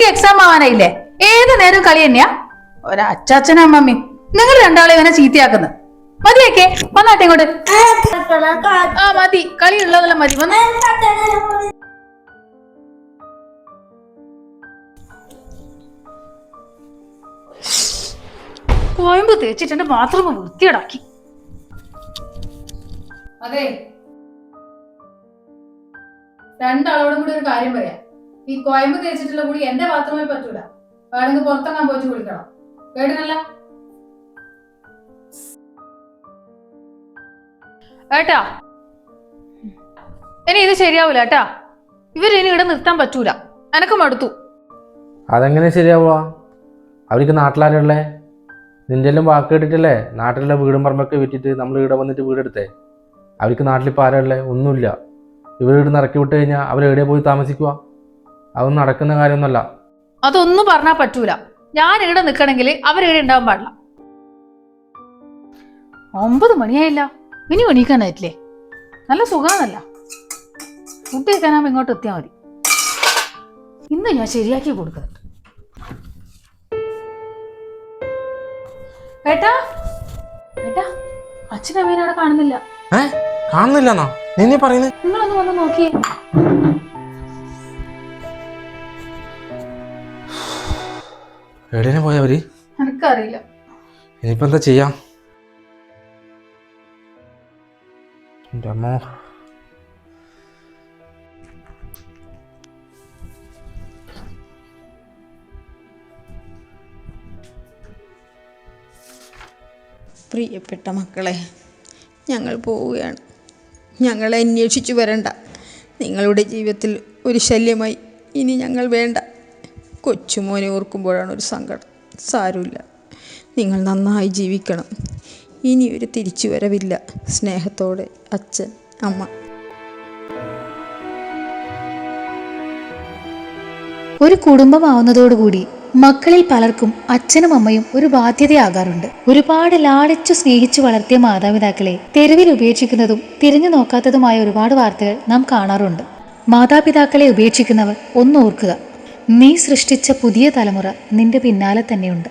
കുട്ടിക്ക് എക്സാം ആവാനായില്ലേ? ഏത് നേരം കളി തന്നെയാ. ഒരച്ചാച്ചനും അമ്മമ്മയും നിങ്ങൾ രണ്ടാളെ ഇവനെ ചീത്തയാക്കുന്നു. മതിയൊക്കെ വന്നാട്ടെ ഇങ്ങോട്ട്. ആ മതി, കളി ഉള്ളതെല്ലാം മതി. വന്ന് കോയമ്പ് തേച്ചിട്ട് ബാത്റൂം വൃത്തിയേടാക്കി. അതെ, രണ്ടാളോടും കൂടി ഒരു കാര്യം പറയാം. ഈ കോയമ്പ് തേച്ചിട്ടുള്ള കൂടി എന്റെ ബാത്റൂമിൽ പറ്റൂല. വേണമെങ്കിൽ പുറത്തെങ്ങാൻ പോയിട്ട് കുളിക്കണം. കേട്ടിനല്ല ഏട്ടാ? ഇനി ഇത് ശരിയാവൂല ഏട്ടാ. ഇവരിനി ഇവിടെ നിർത്താൻ പറ്റൂല. എനക്ക് മടുത്തു. അതെങ്ങനെ ശരിയാവുക? അവർക്ക് നാട്ടിലാരുള്ളേ? നിന്റെ എല്ലാം വാക്ക് കേട്ടിട്ടല്ലേ നാട്ടിലുള്ള വീടും പറമ്പൊക്കെ വിറ്റിട്ട് നമ്മൾ ഇവിടെ വന്നിട്ട് വീടെടുത്തേ. അവർക്ക് നാട്ടിലിപ്പോൾ ആരല്ലേ? ഒന്നുമില്ല. ഇവർ ഇവിടെ ഇറക്കി വിട്ട് കഴിഞ്ഞാൽ അവരെവിടെയാ പോയി താമസിക്കുക? അതൊന്നും നടക്കുന്ന കാര്യമൊന്നുമല്ല. അതൊന്നും പറഞ്ഞാൽ പറ്റൂല. ഞാൻ ഇവിടെ നിൽക്കണമെങ്കിൽ അവരിവിടെ ഉണ്ടാവാൻ പാടില്ല. 9 മണിയായില്ല, ഇനി എണീക്കാനായിട്ടില്ലേ? നല്ല സുഖാന്നല്ല. ഫുഡ് കഴിക്കാനാകുമ്പോൾ ഇങ്ങോട്ട് എത്തിയാൽ മതി. ഇന്ന് ഞാൻ ശരിയാക്കി കൊടുക്കുന്നുണ്ട്. ഏട്ടാ ഏട്ടാ, അച്ഛനമ്മേനെ അവിടെ കാണുന്നില്ല. കാണുന്നില്ലെന്നോ നീ പറയുന്നത്? നിങ്ങളൊന്ന് വന്ന് നോക്കിയേ. എവിടെയാണ് പോയവര്? എനിക്കറിയില്ല. ഇനിയിപ്പോ എന്താ ചെയ്യാ? എൻ്റെ അമ്മോ. പ്രിയപ്പെട്ട മക്കളെ, ഞങ്ങൾ പോവുകയാണ്. ഞങ്ങളെ അന്വേഷിച്ചു വരണ്ട. നിങ്ങളുടെ ജീവിതത്തിൽ ഒരു ശല്യമായി ഇനി ഞങ്ങൾ വേണ്ട. കൊച്ചുമോനെ ഓർക്കുമ്പോഴാണ് ഒരു സങ്കടം. സാരമില്ല, നിങ്ങൾ നന്നായി ജീവിക്കണം. ഇനി ഒരു തിരിച്ചു വരവില്ല. സ്നേഹത്തോടെ അച്ഛൻ, അമ്മ. ഒരു കുടുംബമാവുന്നതോടുകൂടി മക്കളിൽ പലർക്കും അച്ഛനും അമ്മയും ഒരു ബാധ്യതയാകാറുണ്ട്. ഒരുപാട് ലാളിച്ചു സ്നേഹിച്ചു വളർത്തിയ മാതാപിതാക്കളെ തെരുവിൽ ഉപേക്ഷിക്കുന്നതും തിരിഞ്ഞു നോക്കാത്തതുമായ ഒരുപാട് വാർത്തകൾ നാം കാണാറുണ്ട്. മാതാപിതാക്കളെ ഉപേക്ഷിക്കുന്നവർ ഒന്നോർക്കുക, നീ സൃഷ്ടിച്ച പുതിയ തലമുറ നിന്റെ പിന്നാലെ തന്നെയുണ്ട്.